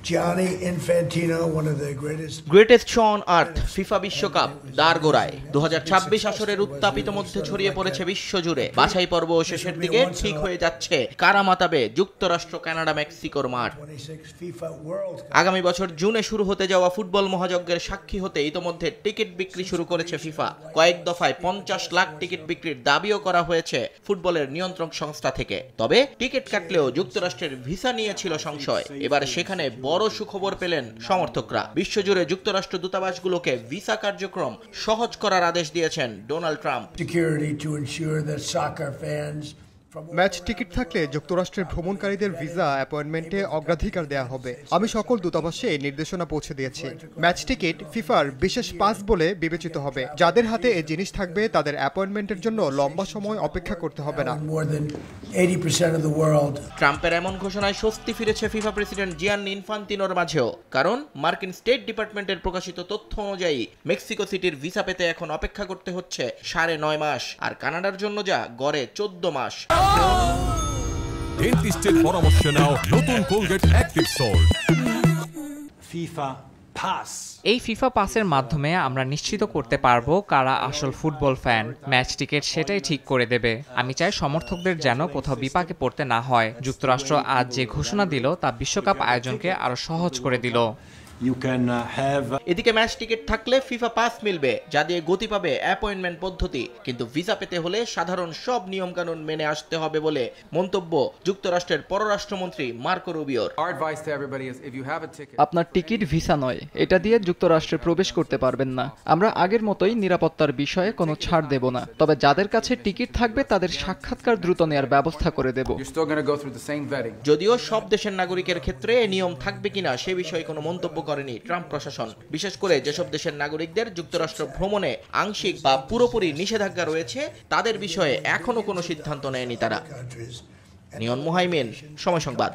Gianni Infantino, one of the greatest show on earth FIFA বিশ্বকাপ দাঁড়গোড়ায় 2026 আসরের উত্তাপিত মধ্যে ছড়িয়ে পড়েছে বিশ্বজুড়ে। বাছাই পর্ব শেষের দিকে ঠিক হয়ে যাচ্ছে কারা মাতাবে যুক্তরাষ্ট্র, কানাডা, মেক্সিকোর মাঠ। আগামী বছর জুনে শুরু হতে যাওয়া ফুটবল মহাযজ্ঞের সাক্ষী হতে ইতোমধ্যে টিকিট বিক্রি শুরু করেছে ফিফা। কয়েক দফায় 50 লাখ টিকিট বিক্রির দাবিও করা হয়েছে ফুটবলের নিয়ন্ত্রক সংস্থা থেকে। তবে টিকিট কাটলেও যুক্তরাষ্ট্রের ভিসা নিয়েছিল সংশয়। এবার সেখানে বড় সুখবর পেলেন সমর্থকরা। বিশ্বজুড়ে যুক্তরাষ্ট্র দূতাবাসগুলোকে ভিসা কার্যক্রম সহজ করার আদেশ দিয়েছেন ডোনাল্ড ট্রাম্প। ম্যাচ টিকিট থাকলে যুক্তরাষ্ট্রের ভ্রমণকারীদের ভিসা অ্যাপয়েন্টমেন্টে অগ্রাধিকার দেওয়া হবে। আমি সকল দূতাবাসে এই নির্দেশনা পৌঁছে দিয়েছি। ম্যাচ টিকিট ফিফার বিশেষ পাস বলে বিবেচিত হবে। যাদের হাতে এই জিনিস থাকবে তাদের অ্যাপয়েন্টমেন্টের জন্য লম্বা সময় অপেক্ষা করতে হবে না। ট্রাম্পের এমন ঘোষণায় স্বস্তি ফিরেছে ফিফা প্রেসিডেন্ট জিয়ান্নি ইনফান্তিনোর মাঝেও। কারণ মার্কিন স্টেট ডিপার্টমেন্টের প্রকাশিত তথ্য অনুযায়ী মেক্সিকো সিটির ভিসা পেতে এখন অপেক্ষা করতে হচ্ছে 9.5 মাস, আর কানাডার জন্য যা গড়ে 14 মাস। ডেন্টিস্টের পরামর্শ নাও নতুন Colgate active salt. FIFA pass. এই ফিফা পাসের মাধ্যমে আমরা নিশ্চিত করতে পারবো কারা আসল ফুটবল ফ্যান। ম্যাচ টিকিট সেটাই ঠিক করে দেবে। আমি চাই সমর্থকদের যেন কোথাও বিপাকে পড়তে না হয়। যুক্তরাষ্ট্র আজ যে ঘোষণা দিল তা বিশ্বকাপ আয়োজনকে আরো সহজ করে দিল। এদিকে ম্যাচ টিকিট থাকলে ফিফা পাস মিলবে, যা দিয়ে গতি পাবে অ্যাপয়েন্টমেন্ট পদ্ধতি। কিন্তু ভিসা পেতে হলে সাধারণ সব নিয়ম কানুন মেনে আসতে হবে বলে মন্তব্য যুক্তরাষ্ট্রের পররাষ্ট্রমন্ত্রী মার্কো রুবিওর। আপনার টিকিট ভিসা নয়, এটা দিয়ে যুক্তরাষ্ট্রে প্রবেশ করতে পারবেন না। আমরা আগের মতোই নিরাপত্তার বিষয়ে কোনো ছাড় দেব না। তবে যাদের কাছে টিকিট থাকবে তাদের সাক্ষাৎকার দ্রুত নেওয়ার ব্যবস্থা করে দেব। যদিও সব দেশের নাগরিকের ক্ষেত্রে এই নিয়ম থাকবে কিনা সে বিষয়ে কোনো মন্তব্য করেনি ট্রাম্প প্রশাসন। বিশেষ করে যেসব দেশের নাগরিকদের যুক্তরাষ্ট্র ভ্রমণে আংশিক বা পুরোপুরি নিষেধাজ্ঞা রয়েছে তাদের বিষয়ে এখনো কোনো সিদ্ধান্ত নেয়নি তারা। নিয়ন মুহাইমিন, সময় সংবাদ।